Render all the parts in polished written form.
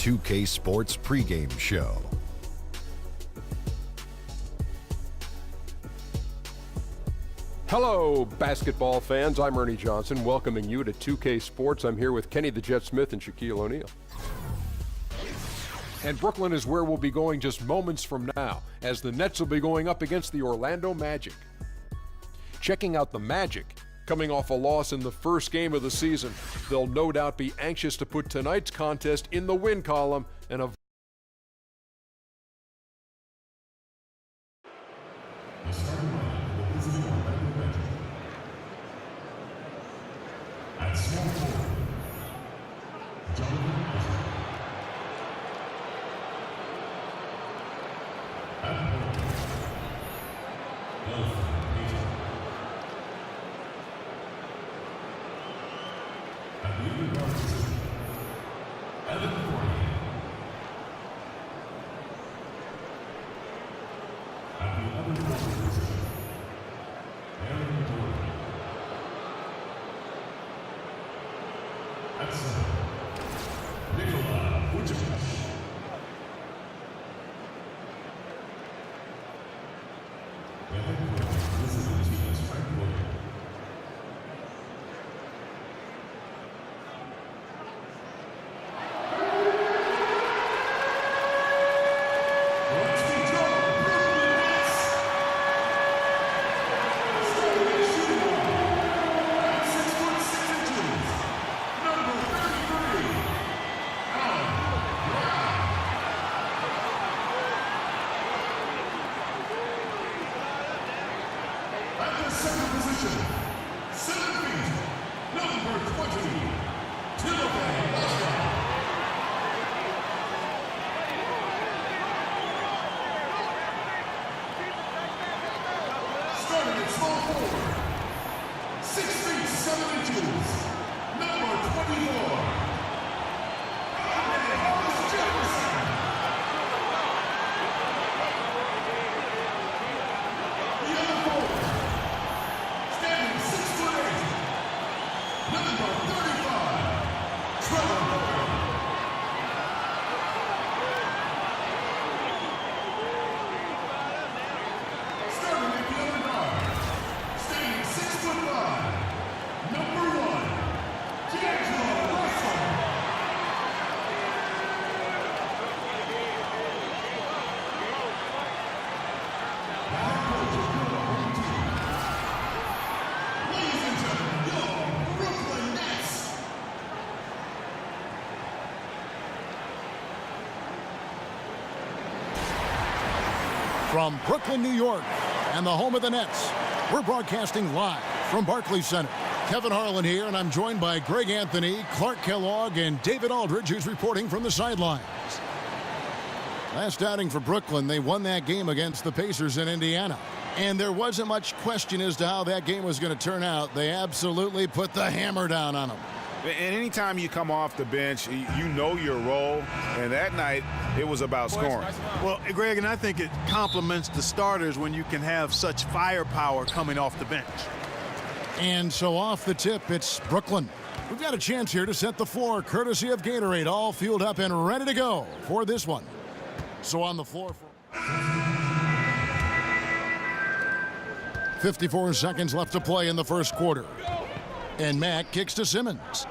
2K Sports pregame show. Hello, basketball fans. I'm Ernie Johnson, welcoming you to 2K Sports. I'm here with Kenny the Jet Smith and Shaquille O'Neal. And Brooklyn is where we'll be going just moments from now, as the Nets will be going up against the Orlando Magic. Checking out the Magic, coming off a loss in the first game of the season, they'll no doubt be anxious to put tonight's contest in the win column and avoid. At small forward, Jonathan Isaac. At point, Elfrid Payton. At leading guard position, Evan Fournier. At the other forward position, Aaron Gordon. At center, Nikola Vucevic. The head coach listed the team as Frank Williams. Let's be drawn, Brooklyn Nets. Starting at shooting guard, at 6'6". Number 33, Allen Brown. At the center position, 7 feet, number 20, Timothy Boston. Starting at small forward, 6 feet 7 inches, number 24, Hollis Jefferson. The other forward, standing 6'8", number 35, Trevor Booker. Starting at the other guard, standing 6'5", number 1, D'Angelo Russell. The head coach of your home team. Ladies and gentlemen, your Brooklyn Nets. From Brooklyn, New York, and the home of the Nets, we're broadcasting live from Barclays Center. Kevin Harlan here, and I'm joined by Greg Anthony, Clark Kellogg, and David Aldridge, who's reporting from the sidelines. Last outing for Brooklyn, they won that game against the Pacers in Indiana. And there wasn't much question as to how that game was going to turn out. They absolutely put the hammer down on them. And anytime you come off the bench, you know your role. And that night, it was about scoring. Well, Greg, and I think it complements the starters when you can have such firepower coming off the bench. And so off the tip, it's Brooklyn. We've got a chance here to set the floor, courtesy of Gatorade, all fueled up and ready to go for this one. So on the floor for 54 seconds left to play in the first quarter. And Mack kicks to Simmons.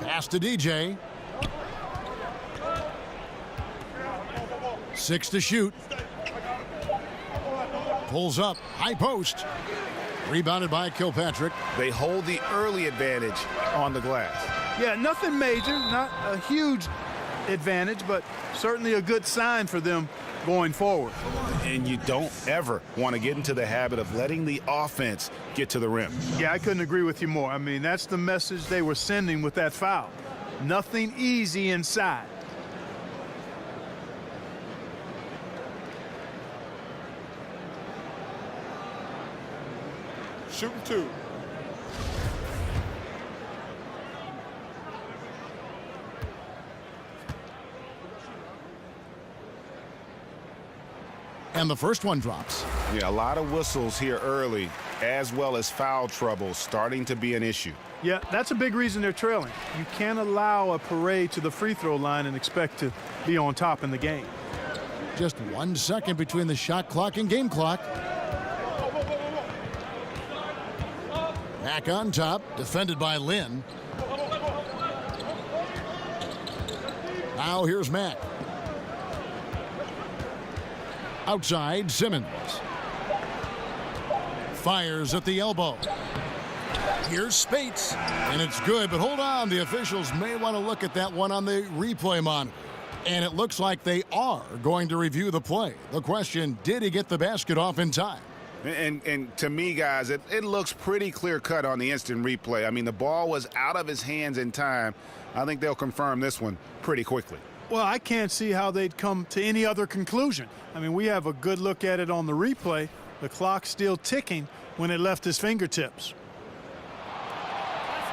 Pass to DJ. 6 to shoot. Pulls up, high post. Rebounded by Kilpatrick. They hold the early advantage on the glass. Yeah, nothing major, not a huge advantage, but certainly a good sign for them going forward. And you don't ever want to get into the habit of letting the offense get to the rim. Yeah, I couldn't agree with you more. I mean, that's the message they were sending with that foul. Nothing easy inside. Shooting 2. And the first one drops. Yeah, a lot of whistles here early, as well as foul trouble starting to be an issue. Yeah, that's a big reason they're trailing. You can't allow a parade to the free throw line and expect to be on top in the game. Just 1 second between the shot clock and game clock. Back on top, defended by Lin. Now here's Mack. Outside, Simmons. Fires at the elbow. Here's Spates. And it's good, but hold on. The officials may want to look at that one on the replay monitor. And it looks like they are going to review the play. The question, did he get the basket off in time? And to me, guys, it looks pretty clear-cut on the instant replay. I mean, the ball was out of his hands in time. I think they'll confirm this one pretty quickly. Well, I can't see how they'd come to any other conclusion. I mean, we have a good look at it on the replay. The clock's still ticking when it left his fingertips.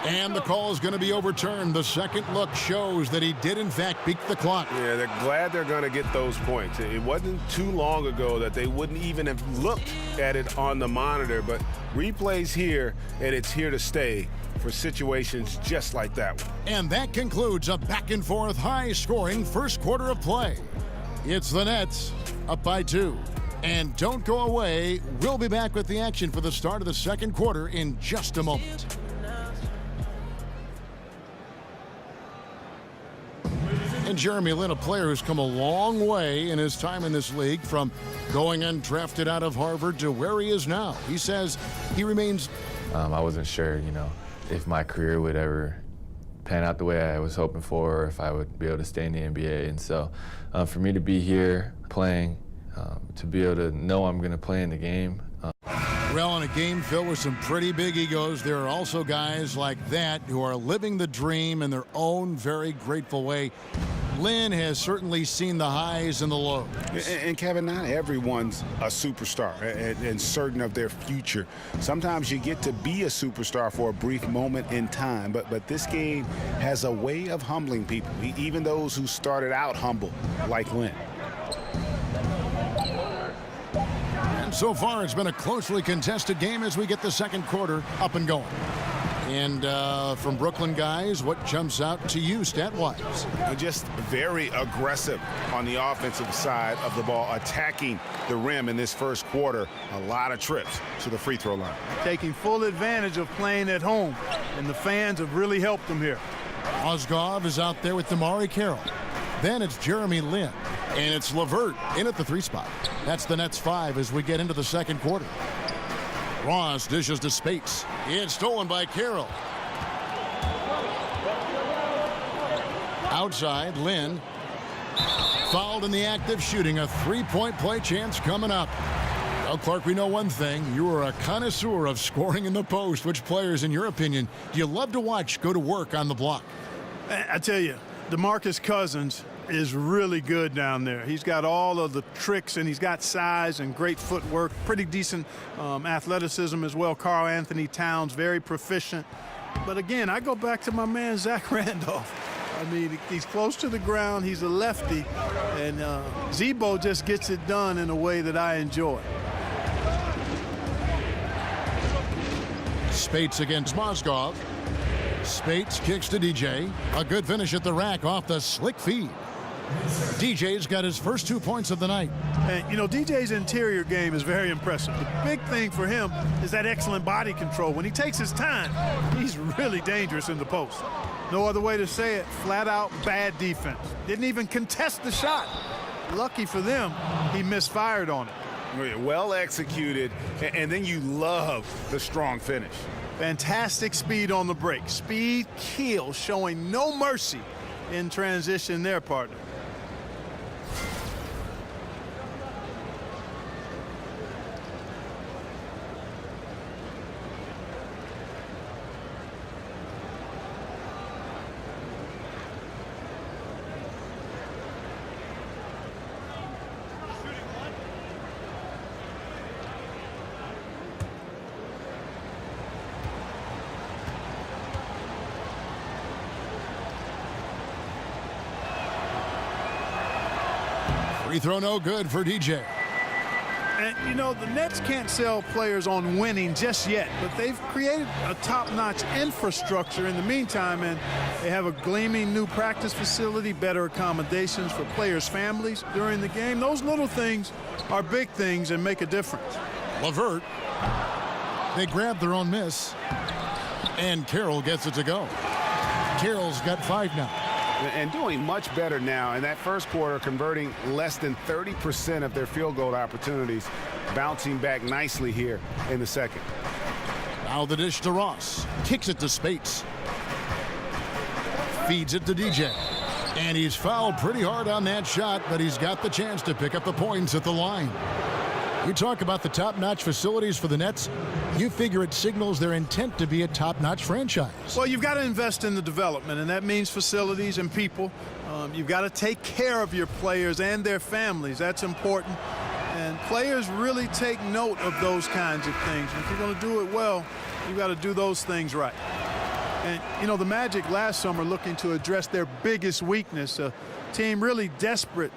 And the call is going to be overturned. The second look shows that he did, in fact, beat the clock. Yeah, they're glad they're going to get those points. It wasn't too long ago that they wouldn't even have looked at it on the monitor, but replay's here, and it's here to stay for situations just like that one. And that concludes a back-and-forth, high-scoring first quarter of play. It's the Nets up by 2. And don't go away. We'll be back with the action for the start of the second quarter in just a moment. And Jeremy Lin, a player who's come a long way in his time in this league, from going undrafted out of Harvard to where he is now. He says he remains. I wasn't sure, if my career would ever pan out the way I was hoping for, or if I would be able to stay in the NBA. And so for me to be here playing, to be able to know I'm going to play in the game. Well, in a game filled with some pretty big egos, there are also guys like that who are living the dream in their own very grateful way. Lin has certainly seen the highs and the lows. And Kevin, not everyone's a superstar and certain of their future. Sometimes you get to be a superstar for a brief moment in time, but this game has a way of humbling people, even those who started out humble, like Lin. And so far, it's been a closely contested game as we get the second quarter up and going. And from Brooklyn guys, what jumps out to you stat-wise? Just very aggressive on the offensive side of the ball, attacking the rim in this first quarter. A lot of trips to the free throw line. Taking full advantage of playing at home, and the fans have really helped them here. Mozgov is out there with DeMarre Carroll. Then it's Jeremy Lin. And it's LeVert in at the 3 spot. That's the Nets 5 as we get into the second quarter. Ross dishes to Spates. It's stolen by Carroll. Outside, Lin. Fouled in the act of shooting. A 3-point play chance coming up. Well, Clark, we know one thing. You are a connoisseur of scoring in the post. Which players, in your opinion, do you love to watch go to work on the block? I tell you, DeMarcus Cousins is really good down there. He's got all of the tricks, and he's got size and great footwork, pretty decent athleticism as well. Karl Anthony Towns, very proficient. But again, I go back to my man Zach Randolph. I mean, he's close to the ground. He's a lefty, and Zebo just gets it done in a way that I enjoy. Spates against Mozgov. Spates kicks to DJ. A good finish at the rack off the slick feed. DJ's got his first 2 points of the night. And, DJ's interior game is very impressive. The big thing for him is that excellent body control. When he takes his time, he's really dangerous in the post. No other way to say it. Flat out bad defense. Didn't even contest the shot. Lucky for them, he misfired on it. Well executed, and then you love the strong finish. Fantastic speed on the break. Speed kill, showing no mercy in transition there, partner. Free throw no good for DJ. And, you know, the Nets can't sell players on winning just yet, but they've created a top-notch infrastructure in the meantime, and they have a gleaming new practice facility, better accommodations for players' families during the game. Those little things are big things and make a difference. LeVert. They grab their own miss, and Carroll gets it to go. Carroll's got 5 now. And doing much better now in that first quarter, converting less than 30% of their field goal opportunities, bouncing back nicely here in the second. Now the dish to Ross. Kicks it to Spates. Feeds it to DJ. And he's fouled pretty hard on that shot, but he's got the chance to pick up the points at the line. You talk about the top-notch facilities for the Nets. You figure it signals their intent to be a top-notch franchise. Well, you've got to invest in the development, and that means facilities and people. You've got to take care of your players and their families. That's important. And players really take note of those kinds of things. If you're going to do it well, you've got to do those things right. And, you know, the Magic last summer looking to address their biggest weakness, a team really desperate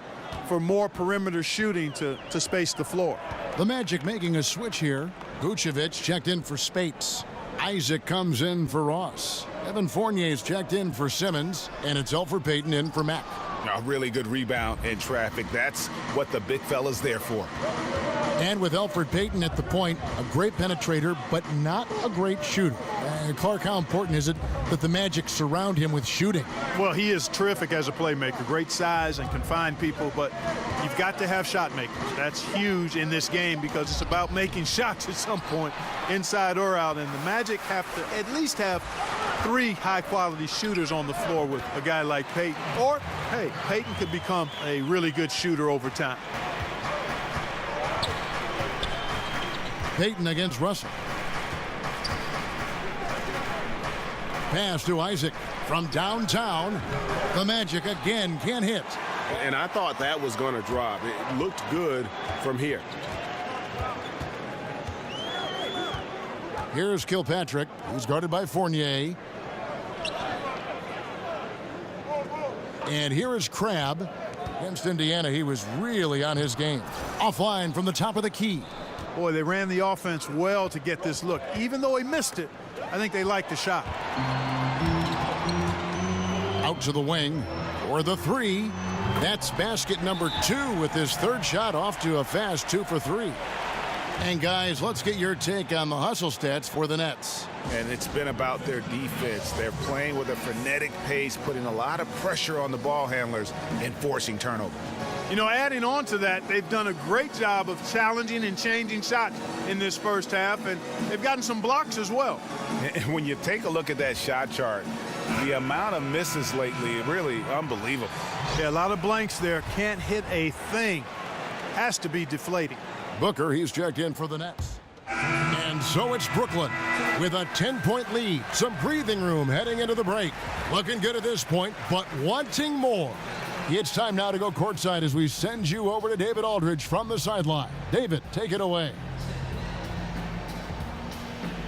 for more perimeter shooting to space the floor. The Magic making a switch here. Vucevic checked in for Spates. Isaac comes in for Ross. Evan Fournier's checked in for Simmons, and it's Elfrid Payton in for Mack. A really good rebound in traffic. That's what the big fella's there for. And with Elfrid Payton at the point, a great penetrator, but not a great shooter. Clark, how important is it that the Magic surround him with shooting? Well, he is terrific as a playmaker. Great size and can find people, but you've got to have shot makers. That's huge in this game because it's about making shots at some point, inside or out. And the Magic have to at least have 3 high-quality shooters on the floor with a guy like Payton. Or, hey, Payton could become a really good shooter over time. Payton against Russell. Pass to Isaac from downtown. The Magic again can't hit. And I thought that was going to drop. It looked good from here. Here's Kilpatrick. He's guarded by Fournier. And here is Crabbe. Against Indiana, he was really on his game. Offline from the top of the key. Boy, they ran the offense well to get this look. Even though he missed it, I think they liked the shot. Out to the wing for the 3. That's basket number 2 with his 3rd shot, off to a fast 2 for 3. And guys, let's get your take on the hustle stats for the Nets. And it's been about their defense. They're playing with a frenetic pace, putting a lot of pressure on the ball handlers and forcing turnover. You know, adding on to that, they've done a great job of challenging and changing shots in this first half, and they've gotten some blocks as well. And when you take a look at that shot chart, the amount of misses lately, really unbelievable. Yeah, a lot of blanks there. Can't hit a thing. Has to be deflating. Booker, he's checked in for the Nets. And so it's Brooklyn with a 10-point lead. Some breathing room heading into the break. Looking good at this point, but wanting more. It's time now to go courtside as we send you over to David Aldridge from the sideline. David, take it away.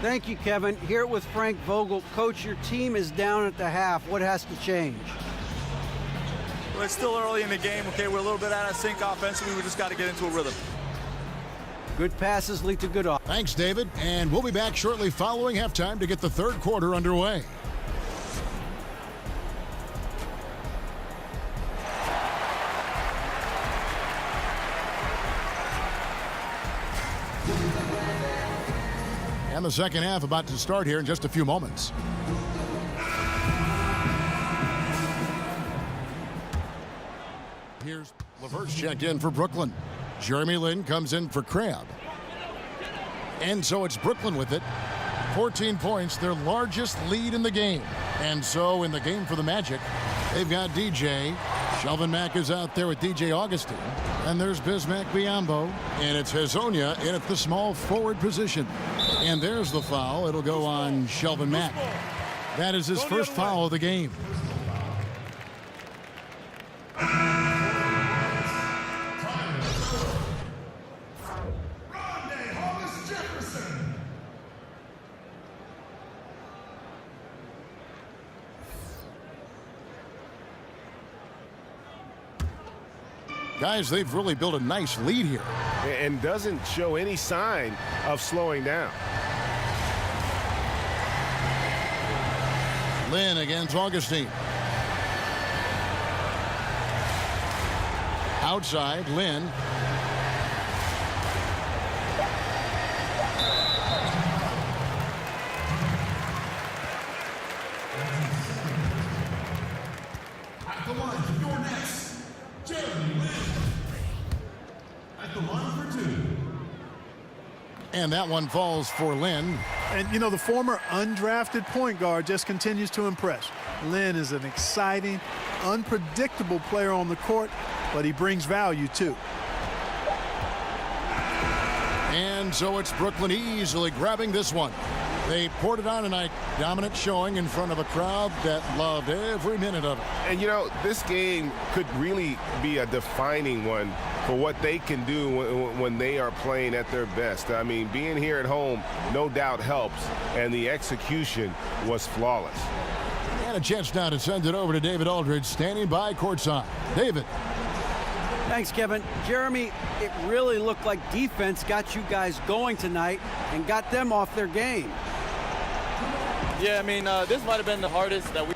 Thank you, Kevin. Here with Frank Vogel. Coach, your team is down at the half. What has to change? Well, it's still early in the game. Okay, we're a little bit out of sync offensively. We just got to get into a rhythm. Good passes lead to good offense. Thanks, David. And we'll be back shortly following halftime to get the 3rd quarter underway. And the second half about to start here in just a few moments. Here's LeVert's checked in for Brooklyn. Jeremy Lin comes in for Crabbe. And so it's Brooklyn with it. 14 points, their largest lead in the game. And so in the game for the Magic, they've got DJ. Shelvin Mack is out there with DJ Augustin. And there's Bismack Biyombo. And it's Hezonja in at the small forward position. And there's the foul. It'll go on Shelvin Mack. That is his first foul of the game. Guys, they've really built a nice lead here. and doesn't show any sign of slowing down. Lynn against Augustine. Outside, Lynn. At the line for your next, Jeremy Lin. At the line for 2. And that one falls for Lynn. And, you know, the former undrafted point guard just continues to impress. Lynn is an exciting, unpredictable player on the court, but he brings value, too. And so it's Brooklyn easily grabbing this one. They poured it on tonight. Dominant showing in front of a crowd that loved every minute of it. And, you know, this game could really be a defining one for what they can do when they are playing at their best. I mean, being here at home no doubt helps, and the execution was flawless. And a chance now to send it over to David Aldridge, standing by courtside. David. Thanks, Kevin. Jeremy, it really looked like defense got you guys going tonight and got them off their game. Yeah, I mean, this might have been the hardest that we